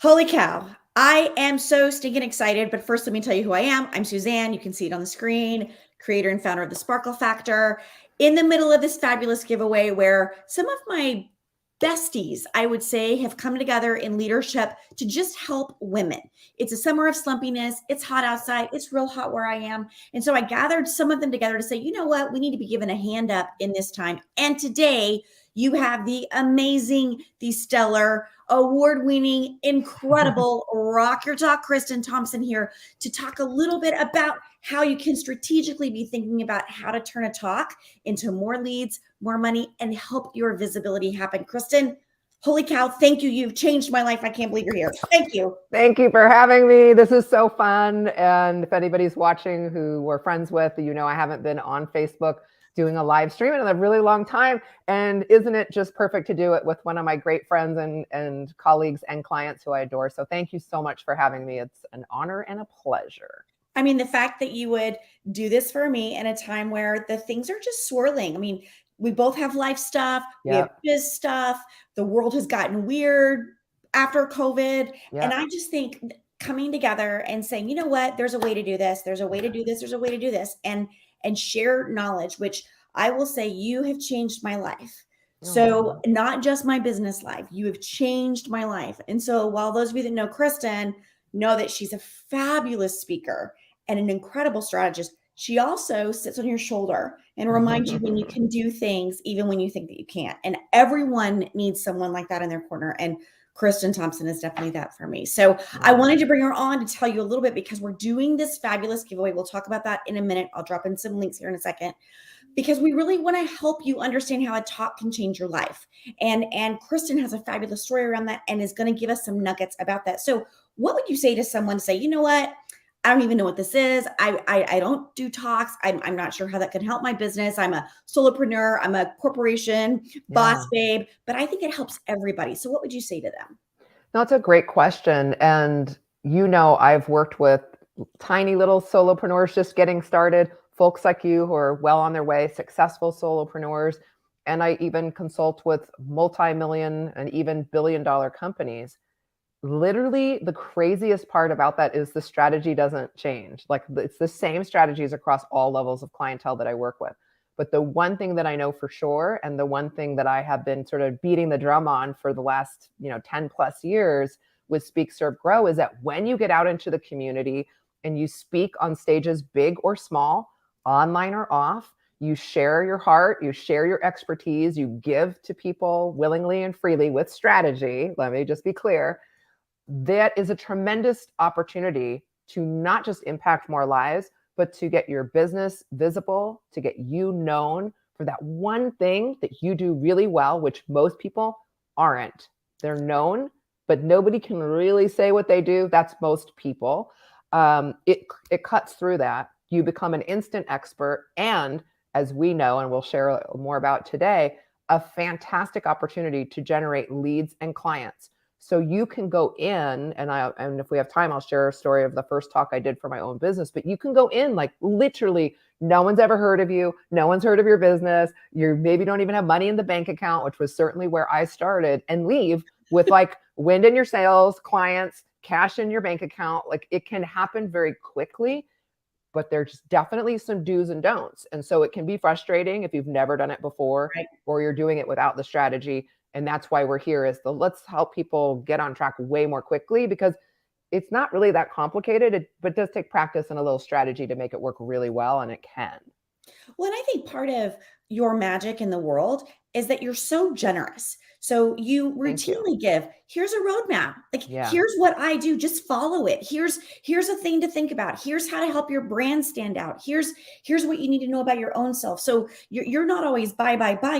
Holy cow. I am so stinking excited. But first, let me tell you who I am. I'm Suzanne. You can see it on the screen, creator and founder of the Sparkle Factor. In the middle of this fabulous giveaway, where some of my besties, I would say, have come together in leadership to just help women. It's a summer of slumpiness. It's hot outside. It's real hot where I am. And so I gathered some of them together to say, you know what? We need to be given a hand up in this time. And today, you have the amazing, the stellar, award-winning, incredible Rock Your Talk Kristin Thompson here to talk a little bit about how you can strategically be thinking about how to turn a talk into more leads, more money, and help your visibility happen. Kristin, holy cow, thank you. You've changed my life. I can't believe you're here. Thank you. Thank you for having me. This is so fun. And if anybody's watching who we're friends with, you know I haven't been on Facebook doing a live stream in a really long time. And isn't it just perfect to do it with one of my great friends and colleagues and clients who I adore. So thank you so much for having me. It's an honor and a pleasure. I mean, the fact that you would do this for me in a time where the things are just swirling. I mean, we both have life stuff. We have biz stuff. The world has gotten weird after COVID. And I just think coming together and saying, you know what, there's a way to do this. There's a way to do this. There's a way to do this. And share knowledge, which I will say you have changed my life. So not just my business life, you have changed my life. And so while those of you that know Kristin know that she's a fabulous speaker and an incredible strategist, she also sits on your shoulder and reminds you when you can do things, even when you think that you can't. And everyone needs someone like that in their corner. And Kristin Thompson is definitely that for me. So I wanted to bring her on to tell you a little bit because we're doing this fabulous giveaway. We'll talk about that in a minute. I'll drop in some links here in a second because we really want to help you understand how a talk can change your life. And Kristin has a fabulous story around that and is going to give us some nuggets about that. So what would you say to someone to say, you know what? I don't even know what this is. I don't do talks. I'm not sure how that can help my business. I'm a solopreneur. I'm a corporation boss babe, but I think it helps everybody. So what would you say to them? That's a great question. And you know, I've worked with tiny little solopreneurs just getting started, folks like you who are well on their way, successful solopreneurs. And I even consult with multi-million and even billion-dollar companies. Literally, the craziest part about that is the strategy doesn't change. Like it's the same strategies across all levels of clientele that I work with. But the one thing that I know for sure, and the one thing that I have been sort of beating the drum on for the last 10 plus years with Speak, Serve, Grow, is that when you get out into the community and you speak on stages big or small, online or off, you share your heart, you share your expertise, you give to people willingly and freely with strategy. Let me just be clear. That is a tremendous opportunity to not just impact more lives, but to get your business visible, to get you known for that one thing that you do really well, which most people aren't. They're known, but nobody can really say what they do. That's most people. It cuts through that. You become an instant expert. And as we know, and we'll share more about today, a fantastic opportunity to generate leads and clients. So you can go in, and if we have time, I'll share a story of the first talk I did for my own business, but you can go in like literally no one's ever heard of you. No one's heard of your business. You maybe don't even have money in the bank account, which was certainly where I started, and leave with like wind in your sails, clients, cash in your bank account. Like it can happen very quickly, but there's definitely some do's and don'ts. And so it can be frustrating if you've never done it before, or you're doing it without the strategy. And that's why we're here is let's help people get on track way more quickly, because it's not really that complicated, but it does take practice and a little strategy to make it work really well, and it can. Well, and I think part of your magic in the world is that you're so generous. So you routinely give, here's a roadmap. Like, here's what I do. Just follow it. Here's a thing to think about. Here's how to help your brand stand out. Here's what you need to know about your own self. So you're not always buy.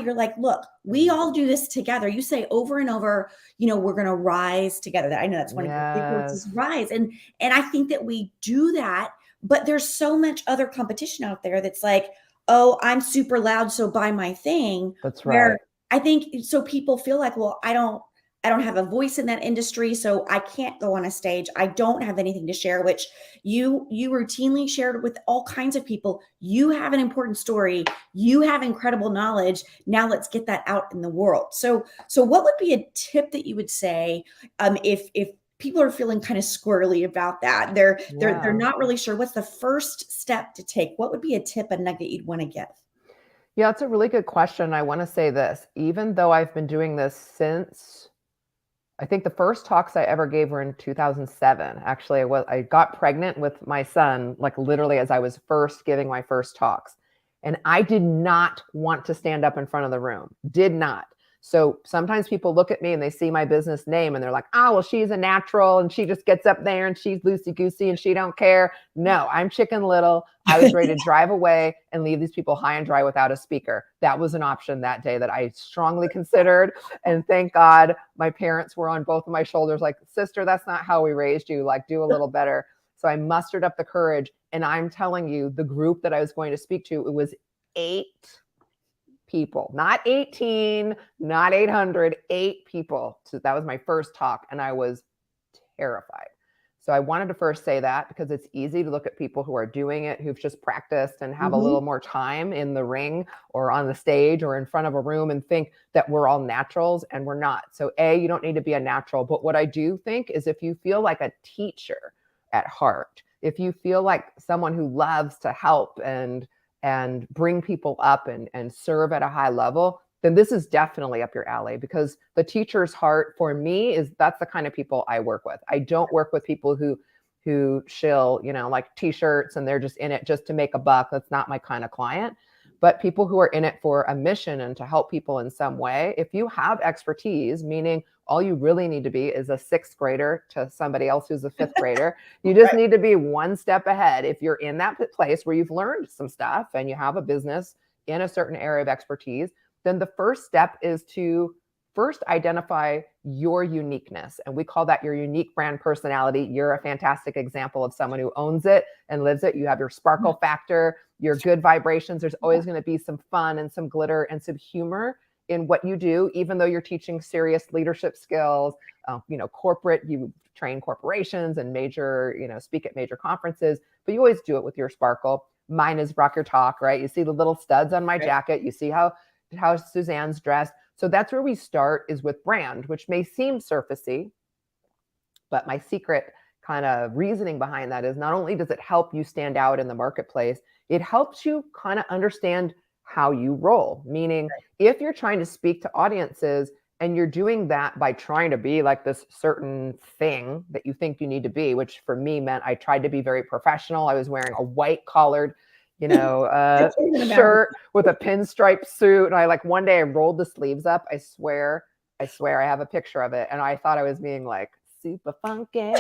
You're like, look, we all do this together. You say over and over, we're going to rise together. I know that's one of your big words is rise. And I think that we do that, but there's so much other competition out there that's like, oh, I'm super loud, so buy my thing. That's right. I think so people feel like, well, I don't have a voice in that industry, so I can't go on a stage. I don't have anything to share, which you routinely shared with all kinds of people. You have an important story. You have incredible knowledge. Now let's get that out in the world. So what would be a tip that you would say if people are feeling kind of squirrely about that. They're not really sure what's the first step to take. What would be a tip, a nugget you'd want to give? Yeah, it's a really good question. I want to say this, even though I've been doing this since, I think the first talks I ever gave were in 2007. Actually, I got pregnant with my son, like literally as I was first giving my first talks. And I did not want to stand up in front of the room. Did not. So sometimes people look at me and they see my business name and they're like, oh, well, she's a natural and she just gets up there and she's loosey-goosey and she don't care. No, I'm Chicken Little. I was ready to drive away and leave these people high and dry without a speaker. That was an option that day that I strongly considered. And thank God my parents were on both of my shoulders like, sister, that's not how we raised you. Like, do a little better. So I mustered up the courage. And I'm telling you, the group that I was going to speak to, it was 8 people, not 18, not 800, 8 people. So that was my first talk and I was terrified. So I wanted to first say that because it's easy to look at people who are doing it, who've just practiced and have a little more time in the ring or on the stage or in front of a room and think that we're all naturals, and we're not. So you don't need to be a natural. But what I do think is if you feel like a teacher at heart, if you feel like someone who loves to help and bring people up and serve at a high level, then this is definitely up your alley, because the teacher's heart for me that's the kind of people I work with. I don't work with people who shill, like t-shirts and they're just in it just to make a buck. That's not my kind of client. But people who are in it for a mission and to help people in some way. If you have expertise, meaning all you really need to be is a 6th grader to somebody else who's a 5th grader. You just need to be one step ahead. If you're in that place where you've learned some stuff and you have a business in a certain area of expertise, then the first step is to first identify your uniqueness. And we call that your unique brand personality. You're a fantastic example of someone who owns it and lives it. You have your sparkle factor, your good vibrations. There's always going to be some fun and some glitter and some humor in what you do, even though you're teaching serious leadership skills. Corporate, you train corporations and speak at major conferences, but you always do it with your sparkle. Mine is rock your talk, right? You see the little studs on my jacket. You see how Suzanne's dressed. So that's where we start, is with brand, which may seem surfacey, but my secret kind of reasoning behind that is not only does it help you stand out in the marketplace, it helps you kind of understand how you roll. Meaning, if you're trying to speak to audiences and you're doing that by trying to be like this certain thing that you think you need to be, which for me meant I tried to be very professional. I was wearing a white collared shirt with a pinstripe suit. And I one day I rolled the sleeves up. I swear I have a picture of it. And I thought I was being like super funky,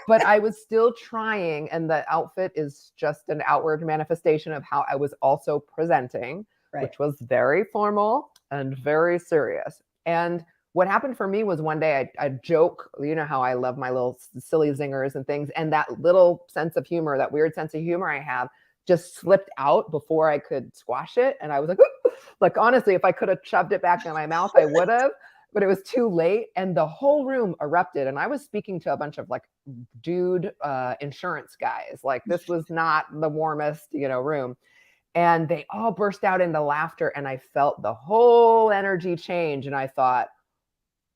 but I was still trying. And the outfit is just an outward manifestation of how I was also presenting, which was very formal and very serious. And what happened for me was one day I joke, how I love my little silly zingers and things. And that little sense of humor, that weird sense of humor I have, just slipped out before I could squash it. And I was like, honestly, if I could have shoved it back in my mouth, I would have, but it was too late. And the whole room erupted. And I was speaking to a bunch of dude insurance guys. This was not the warmest, room. And they all burst out into laughter. And I felt the whole energy change. And I thought,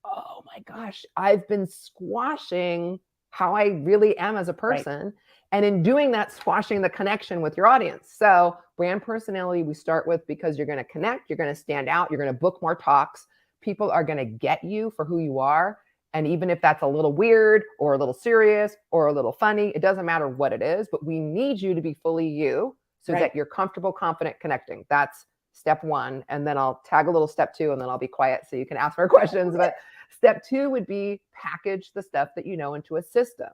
oh my gosh, I've been squashing how I really am as a person. Right. And in doing that, squashing the connection with your audience. So brand personality, we start with, because you're going to connect, you're going to stand out, you're going to book more talks. People are going to get you for who you are. And even if that's a little weird or a little serious or a little funny, it doesn't matter what it is, but we need you to be fully you so that you're comfortable, confident, connecting. That's step 1. And then I'll tag a little step 2, and then I'll be quiet so you can ask more questions. But step 2 would be package the stuff that you know into a system.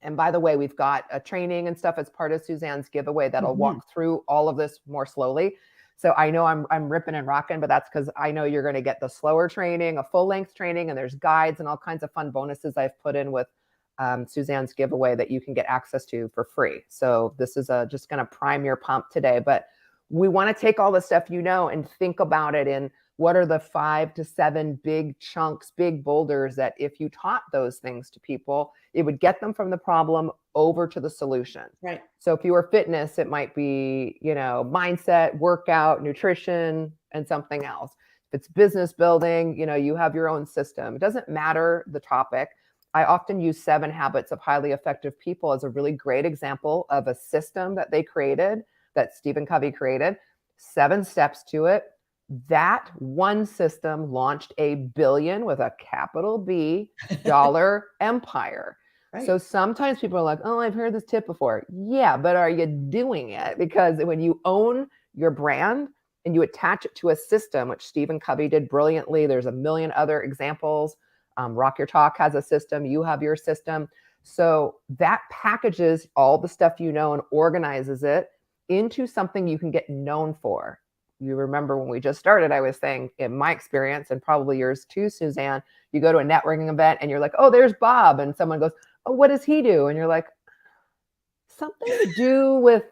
And by the way, we've got a training and stuff as part of Suzanne's giveaway that'll walk through all of this more slowly. So I know I'm ripping and rocking, but that's because I know you're going to get the slower training, a full length training, and there's guides and all kinds of fun bonuses I've put in with Suzanne's giveaway that you can get access to for free. So this is just going to prime your pump today. But we want to take all the stuff and think about it in what are the 5 to 7 big chunks, big boulders that if you taught those things to people, it would get them from the problem over to the solution. Right. So if you were fitness, it might be, mindset, workout, nutrition, and something else. If it's business building, you have your own system. It doesn't matter the topic. I often use 7 Habits of Highly Effective People as a really great example of a system that they created, that Stephen Covey created, 7 steps to it. That one system launched a billion with a capital B dollar empire. Right. So sometimes people are like, oh, I've heard this tip before. Yeah, but are you doing it? Because when you own your brand and you attach it to a system, which Stephen Covey did brilliantly, there's a million other examples. Rock Your Talk has a system. You have your system. So that packages all the stuff you know and organizes it into something you can get known for. You remember when we just started, I was saying, in my experience, and probably yours too, Suzanne, you go to a networking event and you're like, oh, there's Bob. And someone goes, oh, what does he do? And you're like, something to do with,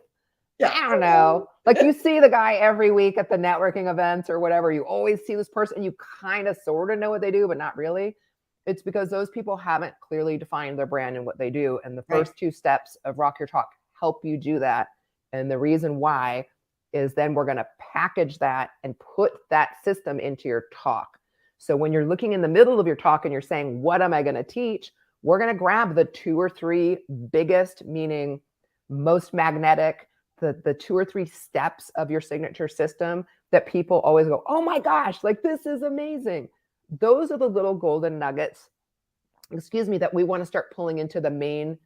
I don't know. Like you see the guy every week at the networking events or whatever. You always see this person. You kind of sort of know what they do, but not really. It's because those people haven't clearly defined their brand and what they do. And the first 2 steps of Rock Your Talk help you do that. And the reason why is then we're going to package that and put that system into your talk. So when you're looking in the middle of your talk and you're saying, what am I going to teach? We're going to grab the 2 or 3 biggest, meaning most magnetic, the 2 or 3 steps of your signature system that people always go, oh my gosh, like this is amazing. Those are the little golden nuggets, that we want to start pulling into the main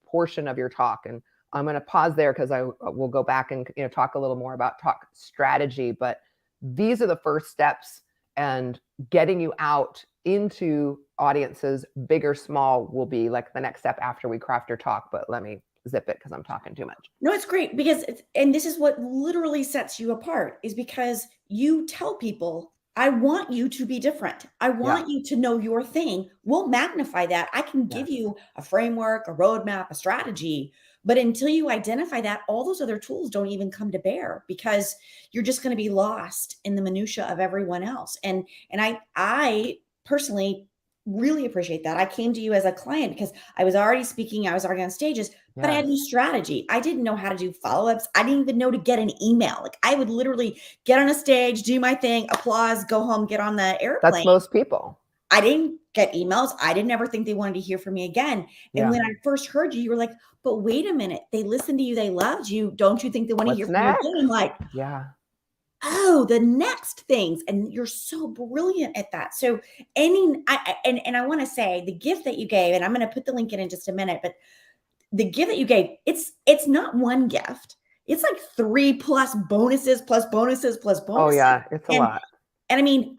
portion of your talk. And I'm going to pause there because I will go back and talk a little more about talk strategy. But these are the first steps, and getting you out into audiences, big or small, will be like the next step after we craft your talk. But let me zip it because I'm talking too much. No, it's great because and this is what literally sets you apart, is because you tell people, I want you to be different. I want you to know your thing. We'll magnify that. I can give you a framework, a roadmap, a strategy, but until you identify that, all those other tools don't even come to bear, because you're just going to be lost in the minutia of everyone else. And I personally really appreciate that. I came to you as a client because I was already speaking, I was already on stages, but I had no strategy. I didn't know how to do follow-ups. I didn't even know to get an email. Like I would literally get on a stage, do my thing, applause, go home, get on the airplane. That's most people. I didn't get emails. I didn't ever think they wanted to hear from me again. And when I first heard you, you were like, but wait a minute, they listened to you, they loved you. Don't you think they want to hear from you again? I'm like, oh, the next things. And you're so brilliant at that. So I want to say the gift that you gave, and I'm going to put the link in just a minute, but the gift that you gave, it's not one gift. It's like 3 plus bonuses, plus bonuses, plus bonuses. Oh yeah. It's a lot. And I mean,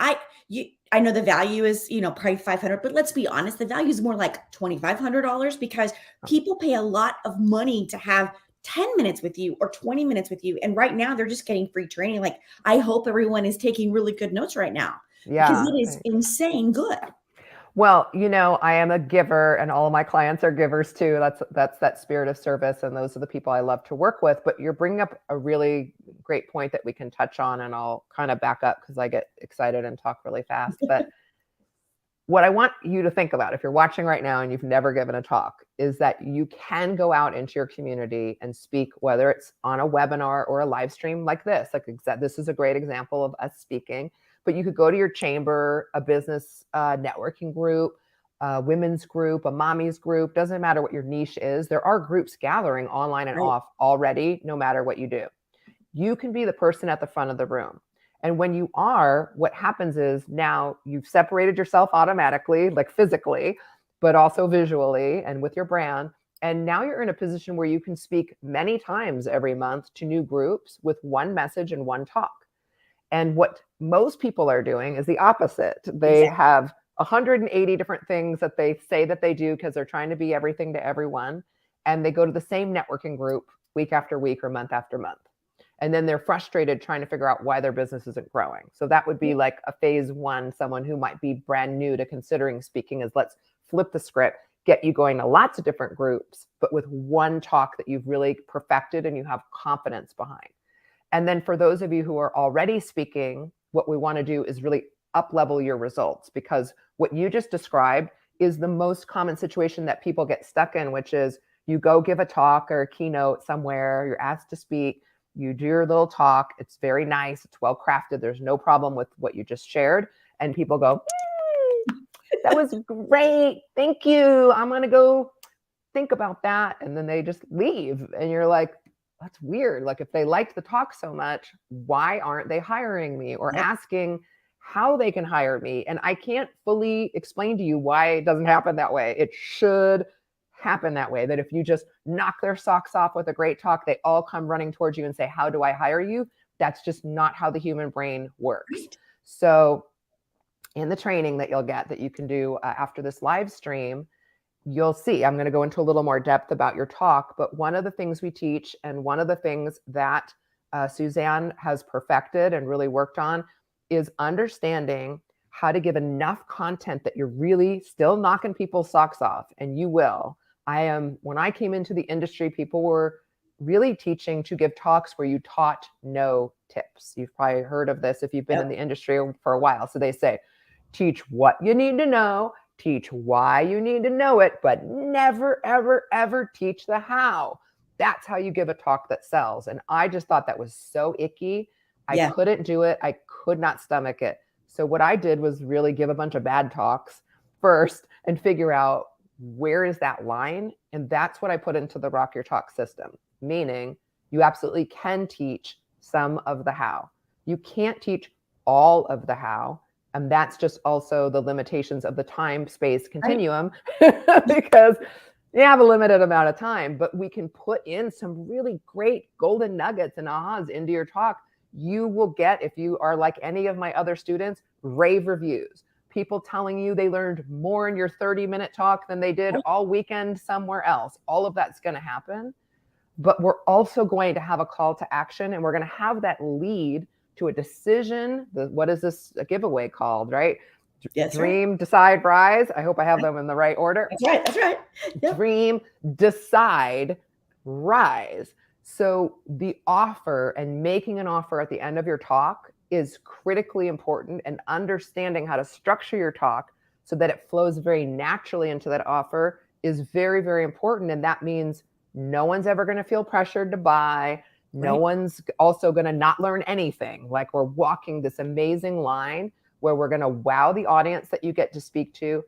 I know the value is, probably $500, but let's be honest, the value is more like $2,500, because people pay a lot of money to have 10 minutes with you or 20 minutes with you. And right now they're just getting free training. Like, I hope everyone is taking really good notes right now, because it is insane good. Well, I am a giver, and all of my clients are givers too. That's that spirit of service. And those are the people I love to work with. But you're bringing up a really great point that we can touch on, and I'll kind of back up because I get excited and talk really fast. But what I want you to think about, if you're watching right now and you've never given a talk, is that you can go out into your community and speak, whether it's on a webinar or a live stream like this. This is a great example of us speaking. But you could go to your chamber, a business networking group, a women's group, a mommy's group. Doesn't matter what your niche is. There are groups gathering online and off already, no matter what you do. You can be the person at the front of the room. And when you are, what happens is now you've separated yourself automatically, like physically, but also visually and with your brand. And now you're in a position where you can speak many times every month to new groups with one message and one talk. And what most people are doing is the opposite. They have 180 different things that they say that they do because they're trying to be everything to everyone. And they go to the same networking group week after week or month after month. And then they're frustrated trying to figure out why their business isn't growing. So that would be like a phase 1, someone who might be brand new to considering speaking, is let's flip the script, get you going to lots of different groups, but with one talk that you've really perfected and you have confidence behind. And then for those of you who are already speaking, what we want to do is really up-level your results, because what you just described is the most common situation that people get stuck in, which is you go give a talk or a keynote somewhere, you're asked to speak, you do your little talk, it's very nice, it's well crafted, there's no problem with what you just shared, and people go, That was great. Thank you. I'm going to go think about that. And then they just leave. And you're like, that's weird. Like if they liked the talk so much, why aren't they hiring me or asking how they can hire me? And I can't fully explain to you why it doesn't happen that way. It should happen that way, that if you just knock their socks off with a great talk, they all come running towards you and say, how do I hire you? That's just not how the human brain works. Right. So in the training that you'll get that you can do after this live stream, you'll see, I'm going to go into a little more depth about your talk, but one of the things we teach and one of the things that Suzanne has perfected and really worked on is understanding how to give enough content that you're really still knocking people's socks off, and you will. When I came into the industry, people were really teaching to give talks where you taught no tips. You've probably heard of this if you've been in the industry for a while. So they say, teach what you need to know, teach why you need to know it, but never, ever, ever teach the how. That's how you give a talk that sells. And I just thought that was so icky. I couldn't do it. I could not stomach it. So what I did was really give a bunch of bad talks first and figure out where is that line. And that's what I put into the Rock Your Talk system, meaning you absolutely can teach some of the how. You can't teach all of the how. And that's just also the limitations of the time-space continuum, because you have a limited amount of time, but we can put in some really great golden nuggets and ahas into your talk. You will get, if you are like any of my other students, rave reviews. People telling you they learned more in your 30-minute talk than they did all weekend somewhere else. All of that's going to happen. But we're also going to have a call to action, and we're going to have that lead to a decision. What is this a giveaway called, right? Yes, Dream, Decide, Rise. I hope I have them in the right order. That's right. That's right. Yep. Dream, Decide, Rise. So the offer and making an offer at the end of your talk is critically important, and understanding how to structure your talk so that it flows very naturally into that offer is very, very important. And that means no one's ever going to feel pressured to buy. No one's also going to not learn anything. Like, we're walking this amazing line where we're going to wow the audience that you get to speak to,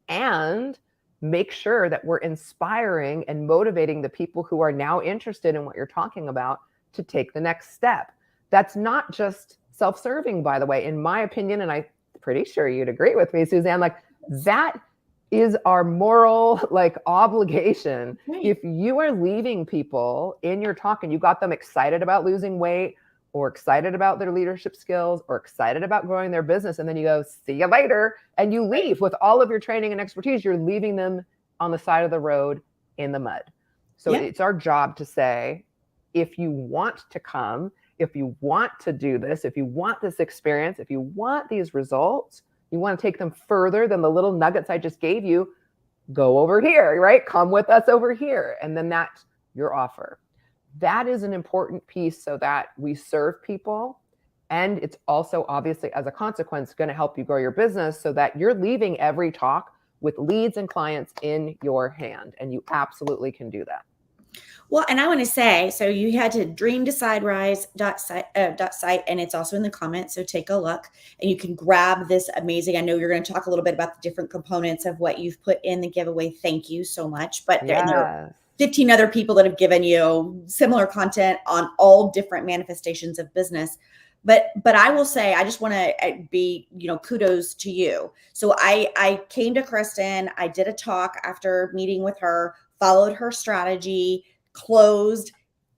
and make sure that we're inspiring and motivating the people who are now interested in what you're talking about to take the next step. That's not just self-serving, by the way, in my opinion, and I'm pretty sure you'd agree with me, Suzanne, like that is our moral obligation. If you are leaving people in your talk and you got them excited about losing weight, or excited about their leadership skills, or excited about growing their business, and then you go, see you later, and you leave with all of your training and expertise, you're leaving them on the side of the road in the mud. So it's our job to say, if you want to come, if you want to do this, if you want this experience, if you want these results, you want to take them further than the little nuggets I just gave you, go over here, right? Come with us over here. And then that's your offer. That is an important piece so that we serve people. And it's also obviously, as a consequence, going to help you grow your business so that you're leaving every talk with leads and clients in your hand. And you absolutely can do that. Well, and I want to say, so you had to dreamdeciderise.site, and it's also in the comments. So take a look and you can grab this amazing. I know you're going to talk a little bit about the different components of what you've put in the giveaway. Thank you so much. But there are 15 other people that have given you similar content on all different manifestations of business. But I will say, I just want to be, kudos to you. So I came to Kristin, I did a talk after meeting with her, followed her strategy, closed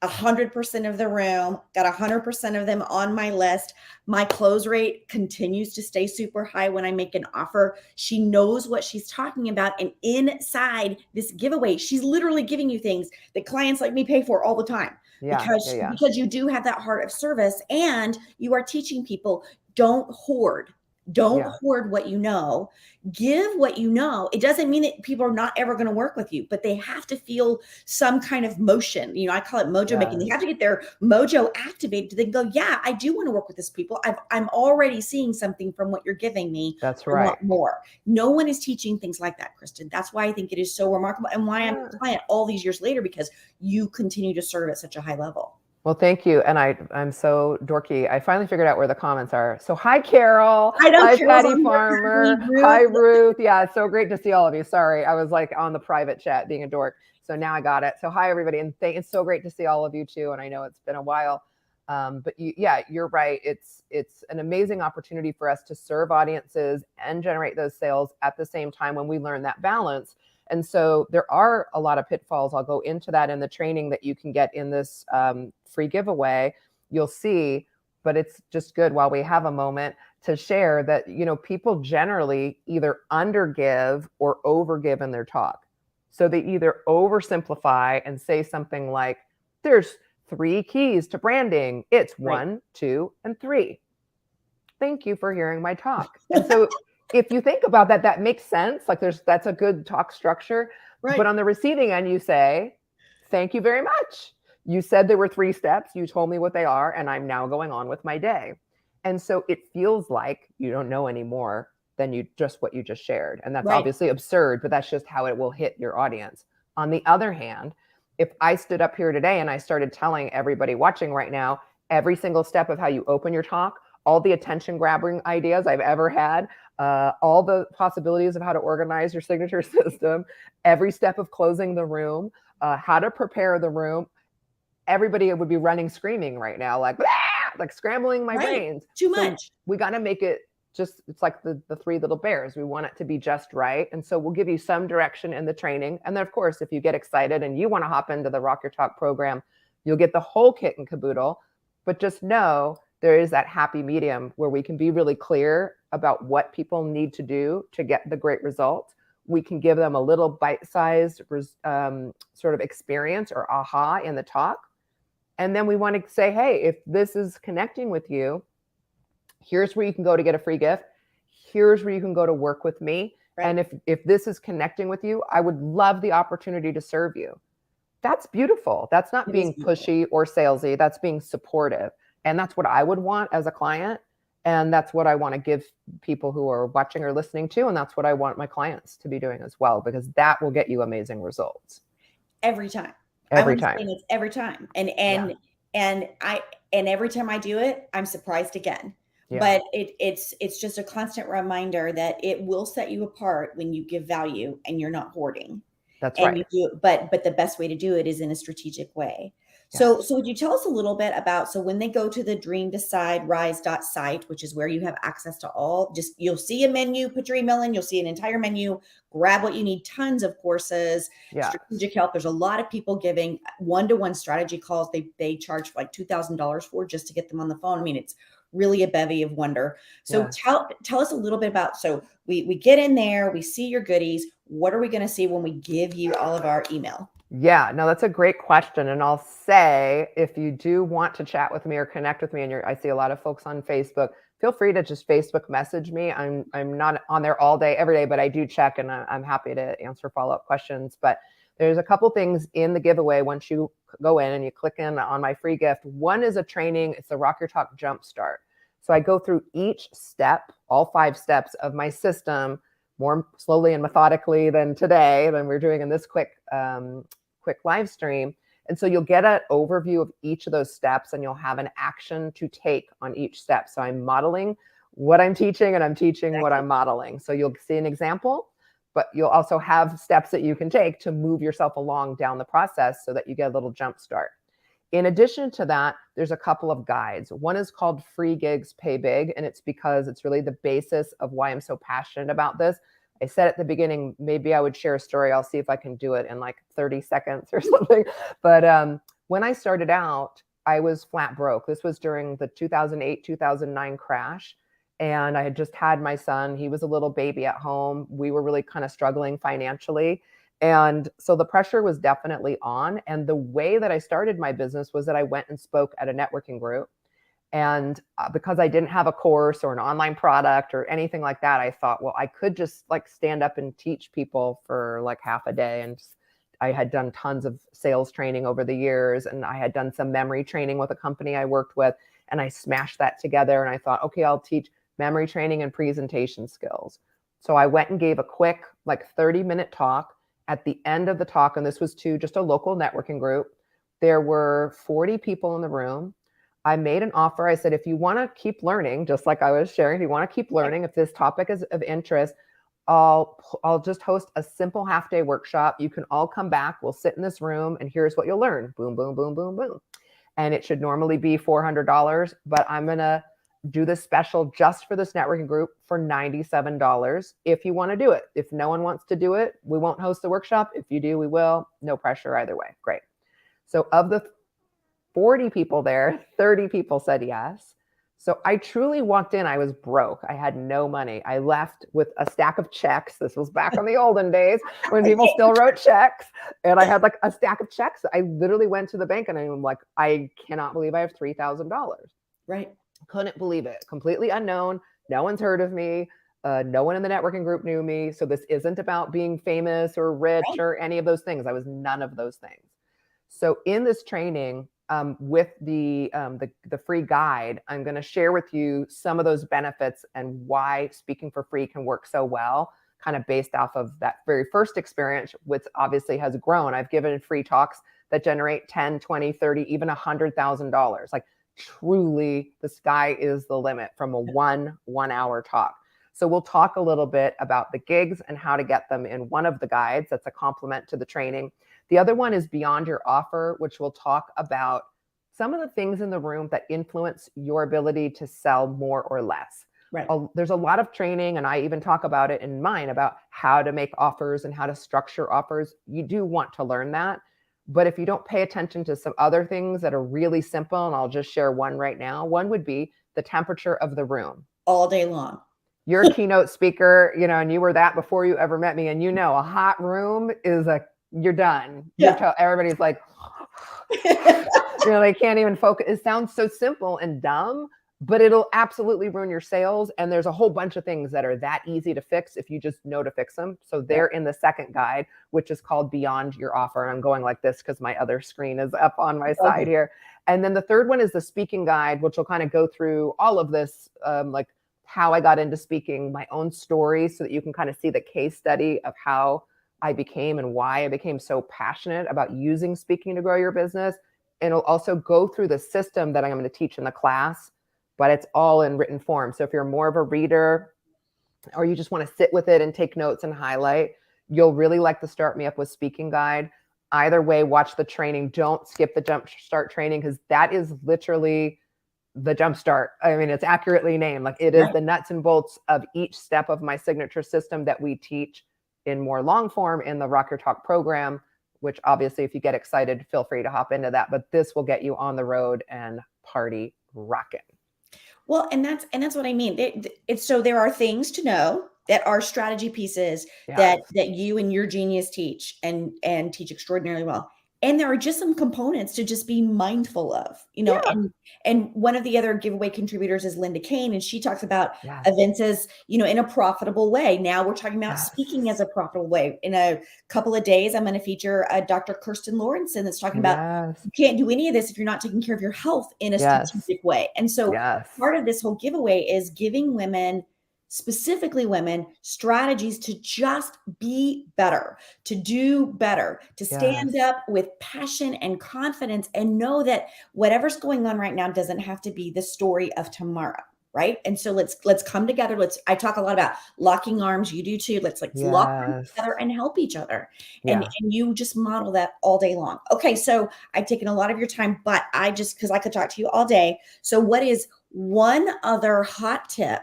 100% of the room, got 100% of them on my list. My close rate continues to stay super high when I make an offer. She knows what she's talking about. And inside this giveaway, she's literally giving you things that clients like me pay for all the time. Because you do have that heart of service, and you are teaching people, don't hoard. Don't hoard what you know. Give what you know. It doesn't mean that people are not ever going to work with you, but they have to feel some kind of motion. I call it mojo making. They have to get their mojo activated to then go, yeah, I do want to work with this people. I'm already seeing something from what you're giving me. That's right. I want more. No one is teaching things like that, Kristin. That's why I think it is so remarkable, and why I'm a client all these years later, because you continue to serve at such a high level. Well, thank you. And I'm so dorky. I finally figured out where the comments are. So hi, Carol. I know Hi, Carol's Patty on here. Farmer. Hi, Ruth. Ruth. Yeah, it's so great to see all of you. Sorry, I was like on the private chat being a dork. So now I got it. So hi, everybody. And it's so great to see all of you too. And I know it's been a while. But yeah, you're right. It's an amazing opportunity for us to serve audiences and generate those sales at the same time when we learn that balance. And so there are a lot of pitfalls. I'll go into that in the training that you can get in this free giveaway. You'll see, but it's just good while we have a moment to share that, people generally either undergive or overgive in their talk. So they either oversimplify and say something like, there's 3 keys to branding. It's Right. 1, 2, and 3. Thank you for hearing my talk. And so if you think about that, that makes sense. Like that's a good talk structure. Right. But on the receiving end, you say, thank you very much. You said there were 3 steps. You told me what they are, and I'm now going on with my day. And so it feels like you don't know any more than what you just shared. And that's obviously absurd, but that's just how it will hit your audience. On the other hand, if I stood up here today and I started telling everybody watching right now, every single step of how you open your talk, all the attention grabbing ideas I've ever had, all the possibilities of how to organize your signature system, every step of closing the room, how to prepare the room, everybody would be running screaming right now, like scrambling my brains. Too much. So we got to make it just, it's like the 3 little bears. We want it to be just right. And so we'll give you some direction in the training. And then of course, if you get excited and you want to hop into the Rock Your Talk program, you'll get the whole kit and caboodle. But just know there is that happy medium where we can be really clear about what people need to do to get the great results. We can give them a little bite-sized sort of experience or aha in the talk. And then we want to say, hey, if this is connecting with you, here's where you can go to get a free gift. Here's where you can go to work with me. Right. And if this is connecting with you, I would love the opportunity to serve you. That's beautiful. That's not being pushy or salesy. That's being supportive. And that's what I would want as a client. And that's what I want to give people who are watching or listening to. And that's what I want my clients to be doing as well, because that will get you amazing results. Every time. Every time. It's every time. And every time I do it, I'm surprised again. Yeah. But it's just a constant reminder that it will set you apart when you give value and you're not hoarding. That's right. You do, but the best way to do it is in a strategic way. Yeah. So would you tell us a little bit about, so when they go to the dreamdeciderise.site, which is where you have access to all, you'll see a menu, put your email in, you'll see an entire menu, grab what you need, tons of courses, strategic help. There's a lot of people giving one-to-one strategy calls. They charge like $2,000 for just to get them on the phone. I mean, it's really a bevy of wonder. So tell us a little bit about, so we get in there, we see your goodies. What are we going to see when we give you all of our email? Yeah, no, that's a great question. And I'll say, if you do want to chat with me or connect with me, and I see a lot of folks on Facebook, feel free to just Facebook message me. I'm not on there all day, every day, but I do check, and I'm happy to answer follow-up questions. But there's a couple things in the giveaway once you go in and you click in on my free gift. One is a training. It's the Rock Your Talk Jumpstart. So I go through each step, all 5 steps of my system, more slowly and methodically than we're doing in this quick live stream. And so you'll get an overview of each of those steps, and you'll have an action to take on each step. So I'm modeling what I'm teaching, and I'm teaching what I'm modeling. So you'll see an example, but you'll also have steps that you can take to move yourself along down the process so that you get a little jump start. In addition to that, there's a couple of guides. One is called Free Gigs, Pay Big, and it's because it's really the basis of why I'm so passionate about this. I said at the beginning, maybe I would share a story. I'll see if I can do it in like 30 seconds or something. But when I started out, I was flat broke. This was during the 2008, 2009 crash. And I had just had my son. He was a little baby at home. We were really kind of struggling financially. And so the pressure was definitely on. And the way that I started my business was that I went and spoke at a networking group. And because I didn't have a course or an online product or anything like that, I thought, well, I could just like stand up and teach people for like half a day. And I had done tons of sales training over the years, and I had done some memory training with a company I worked with, and I smashed that together. And I thought, okay, I'll teach memory training and presentation skills. So I went and gave a quick like 30-minute talk. At the end of the talk, and this was to just a local networking group, There were 40 people in the room. I made an offer. I said, if you want to keep learning, just like I was sharing, if you want to keep learning, if this topic is of interest, I'll just host a simple half-day workshop. You can all come back. We'll sit in this room and here's what you'll learn. Boom, boom, boom, boom, boom. And it should normally be $400, but I'm going to do this special just for this networking group for $97 if you want to do it. If no one wants to do it, we won't host the workshop. If you do, we will. No pressure either way. Great. So of the 40 people there, 30 people said yes. So I truly walked in. I was broke. I had no money. I left with a stack of checks. This was back in the olden days when people still wrote checks. And I had like a stack of checks. I literally went to the bank and I'm like, I cannot believe I have $3,000. Right. Couldn't believe it. Completely unknown. No one's heard of me. No one in the networking group knew me. So this isn't about being famous or rich or any of those things. I was none of those things. So in this training, with the free guide, I'm going to share with you some of those benefits and why speaking for free can work so well, kind of based off of that very first experience, which obviously has grown. I've given free talks that generate 10, 20, 30, even $100,000. Like truly the sky is the limit from a one hour talk. So we'll talk a little bit about the gigs and how to get them in one of the guides. That's a complement to the training. The other one is Beyond Your Offer, which will talk about some of the things in the room that influence your ability to sell more or less. Right. There's a lot of training, and I even talk about it in mine about how to make offers and how to structure offers. You do want to learn that. But if you don't pay attention to some other things that are really simple, and I'll just share one right now, one would be the temperature of the room. All day long. You're a keynote speaker, and you were that before you ever met me. And a hot room is you're done. Yeah. Everybody's like, they can't even focus. It sounds so simple and dumb, but it'll absolutely ruin your sales. And there's a whole bunch of things that are that easy to fix if you just know to fix them. So they're in the second guide, which is called Beyond Your Offer. And I'm going like this because my other screen is up on my side here. And then the third one is the speaking guide, which will kind of go through all of this, like how I got into speaking, my own story, so that you can kind of see the case study of how I became and why I became so passionate about using speaking to grow your business. And it'll also go through the system that I'm going to teach in the class, but it's all in written form. So if you're more of a reader or you just want to sit with it and take notes and highlight, you'll really like the Start Me Up with Speaking guide. Either way, watch the training. Don't skip the Jump Start training, because that is literally the Jump Start. I mean, it's accurately named. Like it is the nuts and bolts of each step of my signature system that we teach in more long form in the Rock Your Talk program, which obviously if you get excited, feel free to hop into that, but this will get you on the road and party rocking. Well, and that's what I mean. So there are things to know that are strategy pieces that you and your genius teach and teach extraordinarily well. And there are just some components to just be mindful of, and one of the other giveaway contributors is Linda Kane. And she talks about events as, in a profitable way. Now we're talking about speaking as a profitable way. In a couple of days, I'm going to feature Dr. Kristin Lawrenson that's talking about you can't do any of this if you're not taking care of your health in a strategic way. And so part of this whole giveaway is giving women, specifically women, strategies to just be better, to do better, to stand up with passion and confidence and know that whatever's going on right now doesn't have to be the story of tomorrow. Right. And so let's come together. I talk a lot about locking arms. You do too. Let's lock arms together and help each other. And you just model that all day long. Okay. So I've taken a lot of your time, but because I could talk to you all day. So what is one other hot tip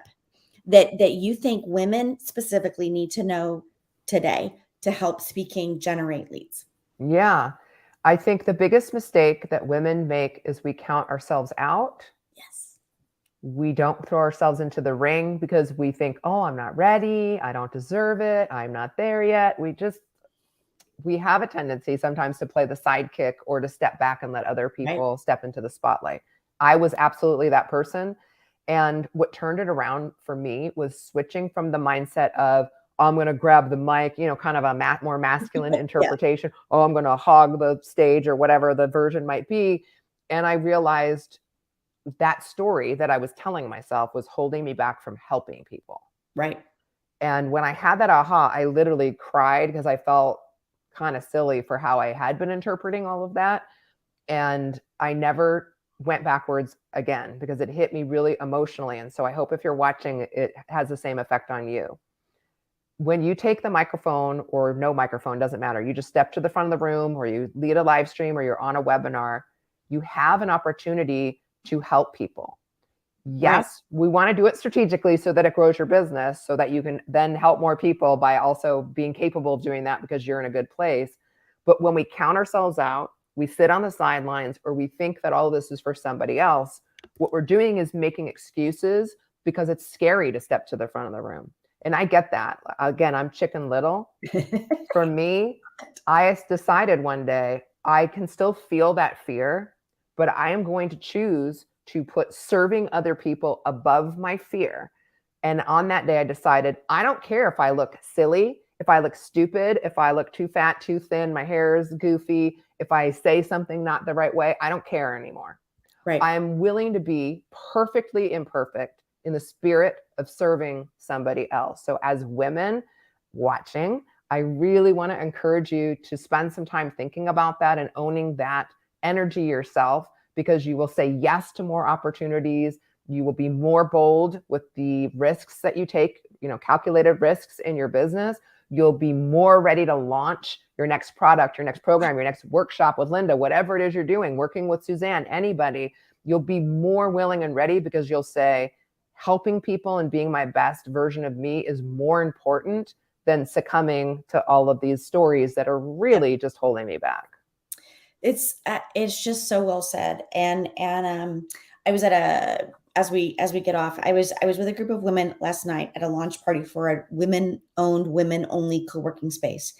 that you think women specifically need to know today to help speaking generate leads? Yeah. I think the biggest mistake that women make is we count ourselves out. Yes. We don't throw ourselves into the ring because we think, oh, I'm not ready. I don't deserve it. I'm not there yet. We have a tendency sometimes to play the sidekick or to step back and let other people step into the spotlight. I was absolutely that person. And what turned it around for me was switching from the mindset of, I'm going to grab the mic, kind of a more masculine interpretation. Oh, I'm going to hog the stage or whatever the version might be. And I realized that story that I was telling myself was holding me back from helping people. Right. And when I had that aha, I literally cried because I felt kind of silly for how I had been interpreting all of that. And I never went backwards again because it hit me really emotionally. And so I hope if you're watching, it has the same effect on you. When you take the microphone or no microphone, doesn't matter. You just step to the front of the room or you lead a live stream or you're on a webinar, you have an opportunity to help people. Yes, we want to do it strategically so that it grows your business so that you can then help more people by also being capable of doing that because you're in a good place. But when we count ourselves out, we sit on the sidelines, or we think that all of this is for somebody else, what we're doing is making excuses because it's scary to step to the front of the room. And I get that. Again, I'm Chicken Little. For me, I decided one day I can still feel that fear, but I am going to choose to put serving other people above my fear. And on that day, I decided I don't care if I look silly, if I look stupid, if I look too fat, too thin, my hair is goofy, if I say something not the right way, I don't care anymore. I'm willing to be perfectly imperfect in the spirit of serving somebody else. So as women watching, I really want to encourage you to spend some time thinking about that and owning that energy yourself, because you will say yes to more opportunities. You will be more bold with the risks that you take, calculated risks in your business. You'll be more ready to launch your next product, your next program, your next workshop with Linda, whatever it is you're doing, working with Suzanne, anybody. You'll be more willing and ready because you'll say, helping people and being my best version of me is more important than succumbing to all of these stories that are really just holding me back. It's just so well said. And I was at as we get off, I was with a group of women last night at a launch party for a women-owned, women-only co-working space.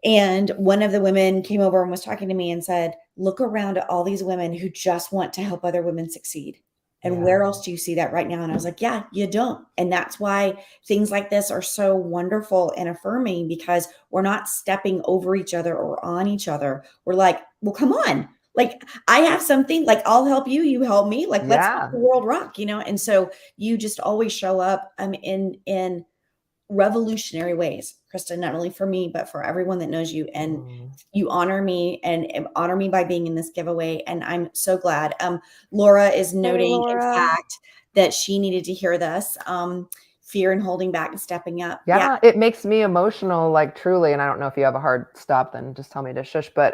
And one of the women came over and was talking to me and said, look around at all these women who just want to help other women succeed. And where else do you see that right now? And I was like, yeah, you don't. And that's why things like this are so wonderful and affirming, because we're not stepping over each other or on each other. We're like, well, come on. Like, I have something, like, I'll help you, you help me. Like, let's make the world rock, And so you just always show up in revolutionary ways, Kristin, not only for me, but for everyone that knows you. And you honor me and honor me by being in this giveaway. And I'm so glad. Laura is noting, in fact, that she needed to hear this. Fear and holding back and stepping up. Yeah, it makes me emotional, like, truly. And I don't know if you have a hard stop, then just tell me to shush. But,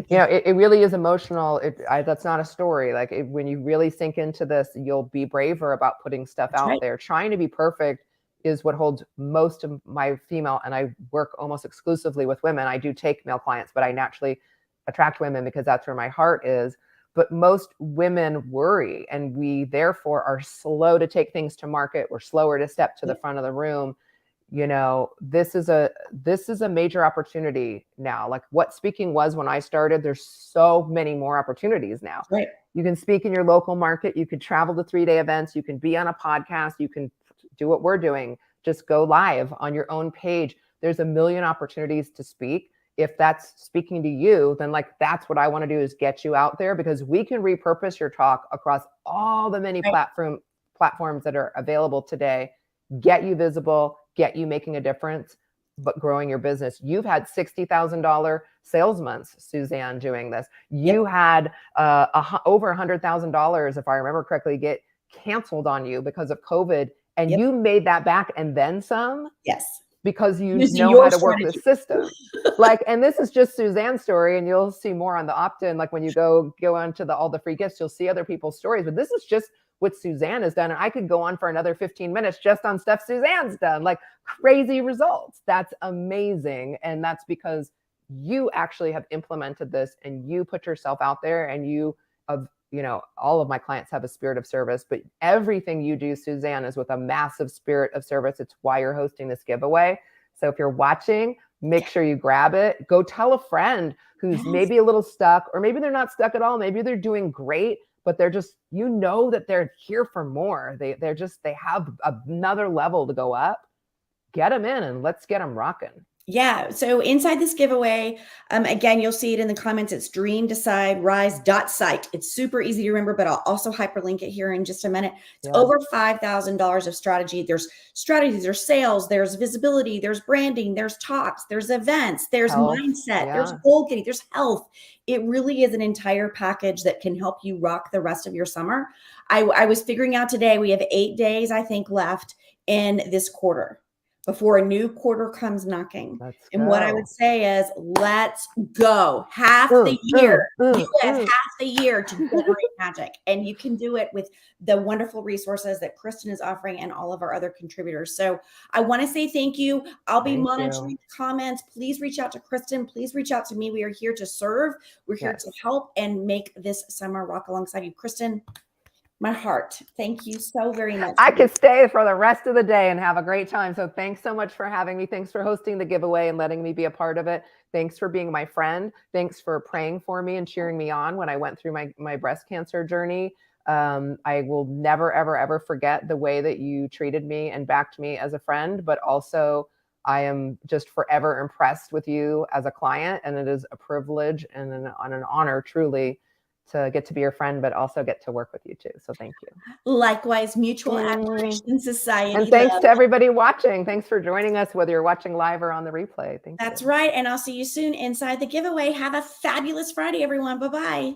it really is emotional. That's not a story. Like, when you really sink into this, you'll be braver about putting stuff out there. Trying to be perfect is what holds most of my female, and I work almost exclusively with women. I do take male clients, but I naturally attract women because that's where my heart is. But most women worry, and we therefore are slow to take things to market. We're slower to step to the front of the room. This is a major opportunity now. Like what speaking was when I started, there's so many more opportunities now. You can speak in your local market. You could travel to 3-day events. You can be on a podcast. You can do what we're doing. Just go live on your own page. There's a million opportunities to speak. If that's speaking to you, then that's what I want to do, is get you out there, because we can repurpose your talk across all the many platforms that are available today, get you visible, get you making a difference, but growing your business. You've had $60,000 sales months, Suzanne, doing this. You had over $100,000, if I remember correctly, get canceled on you because of COVID. And you made that back and then some. Because you know how to work the system. And this is just Suzanne's story, and you'll see more on the opt-in. Like when you go onto all the free gifts, you'll see other people's stories. But this is just what Suzanne has done. And I could go on for another 15 minutes just on stuff Suzanne's done, like crazy results. That's amazing. And that's because you actually have implemented this and you put yourself out there, and all of my clients have a spirit of service, but everything you do, Suzanne, is with a massive spirit of service. It's why you're hosting this giveaway. So if you're watching, make sure you grab it. Go tell a friend who's maybe a little stuck, or maybe they're not stuck at all. Maybe they're doing great, but they're just, that they're here for more. They have another level to go up. Get them in and let's get them rocking. Yeah. So inside this giveaway, again, you'll see it in the comments. It's dream, decide, rise site. It's super easy to remember, but I'll also hyperlink it here in just a minute. It's over $5,000 of strategy. There's strategies, there's sales, there's visibility, there's branding, there's talks, there's events, there's mindset, there's goal getting, there's health. It really is an entire package that can help you rock the rest of your summer. I was figuring out today, we have 8 days, I think, left in this quarter before a new quarter comes knocking. And what I would say is, let's go. Half the year. You have half the year to generate magic. And you can do it with the wonderful resources that Kristin is offering and all of our other contributors. So I want to say thank you. I'll be monitoring the comments. Please reach out to Kristin. Please reach out to me. We are here to serve. We're here to help and make this summer rock alongside you. Kristin, my heart. Thank you so very much. I could stay for the rest of the day and have a great time. So thanks so much for having me. Thanks for hosting the giveaway and letting me be a part of it. Thanks for being my friend. Thanks for praying for me and cheering me on when I went through my breast cancer journey. I will never, ever, ever forget the way that you treated me and backed me as a friend, but also I am just forever impressed with you as a client. And it is a privilege and an honor, truly, to get to be your friend, but also get to work with you too. So thank you. Likewise, mutual admiration society. And thanks to everybody watching. Thanks for joining us, whether you're watching live or on the replay. That's right. And I'll see you soon inside the giveaway. Have a fabulous Friday, everyone. Bye-bye.